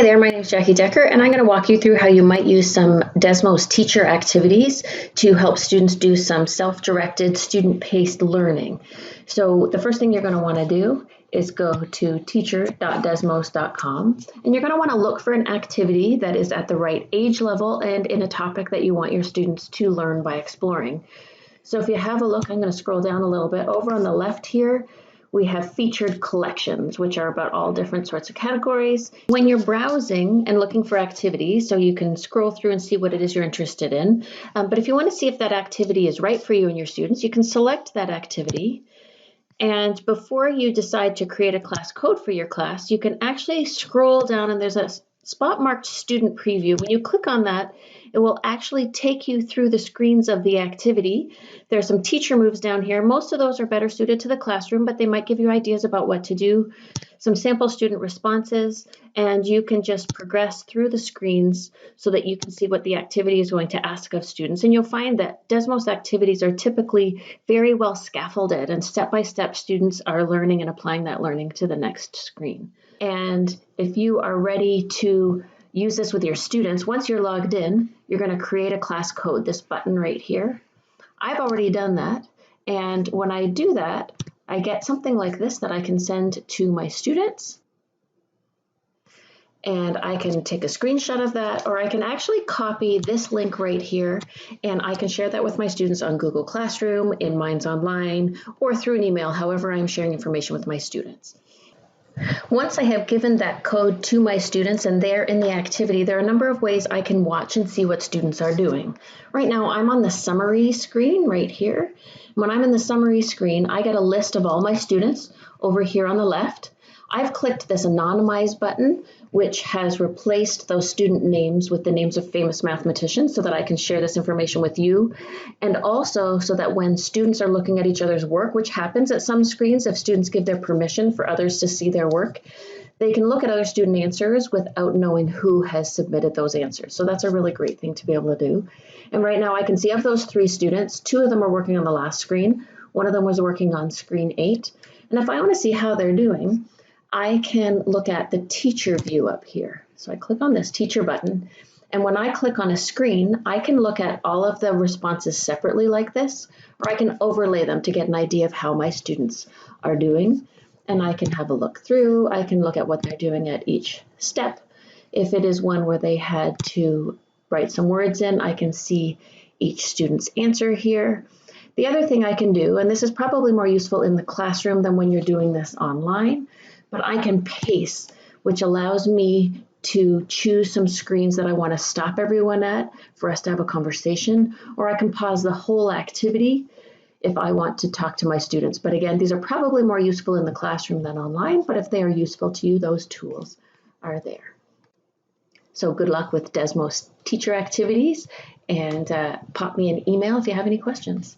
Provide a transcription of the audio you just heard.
Hi there, my name is Jackie Decker, and I'm going to walk you through how you might use some Desmos teacher activities to help students do some self-directed, student-paced learning. So the first thing you're going to want to do is go to teacher.desmos.com, and you're going to want to look for an activity that is at the right age level and in a topic that you want your students to learn by exploring. So if you have a look, I'm going to scroll down a little bit. Over on the left here, we have featured collections, which are about all different sorts of categories. When you're browsing and looking for activities, so you can scroll through and see what it is you're interested in. But if you want to see if that activity is right for you and your students, you can select that activity. And before you decide to create a class code for your class, you can actually scroll down and there's a spot marked student preview. When you click on that, it will actually take you through the screens of the activity. There's some teacher moves down here. Most of those are better suited to the classroom, but they might give you ideas about what to do, some sample student responses, and you can just progress through the screens so that you can see what the activity is going to ask of students. And you'll find that Desmos activities are typically very well scaffolded, and step-by-step students are learning and applying that learning to the next screen. And if you are ready to use this with your students, once you're logged in, you're going to create a class code, this button right here. I've already done that. And when I do that, I get something like this that I can send to my students. And I can take a screenshot of that, or I can actually copy this link right here, and I can share that with my students on Google Classroom, in Minds Online, or through an email, however I'm sharing information with my students. Once I have given that code to my students and they're in the activity, there are a number of ways I can watch and see what students are doing. Right now, I'm on the summary screen right here. When I'm in the summary screen, I get a list of all my students over here on the left. I've clicked this anonymize button, which has replaced those student names with the names of famous mathematicians so that I can share this information with you. And also so that when students are looking at each other's work, which happens at some screens if students give their permission for others to see their work, they can look at other student answers without knowing who has submitted those answers. So that's a really great thing to be able to do. And right now I can see of those 3 students, 2 of them are working on the last screen. One of them was working on screen 8. And if I want to see how they're doing, I can look at the teacher view up here. So I click on this teacher button, and when I click on a screen, I can look at all of the responses separately like this, or I can overlay them to get an idea of how my students are doing. And I can have a look through, I can look at what they're doing at each step. If it is one where they had to write some words in, I can see each student's answer here. The other thing I can do, and this is probably more useful in the classroom than when you're doing this online, but I can pace, which allows me to choose some screens that I want to stop everyone at for us to have a conversation, or I can pause the whole activity if I want to talk to my students. But again, these are probably more useful in the classroom than online, but if they are useful to you, those tools are there. So good luck with Desmos teacher activities, and pop me an email if you have any questions.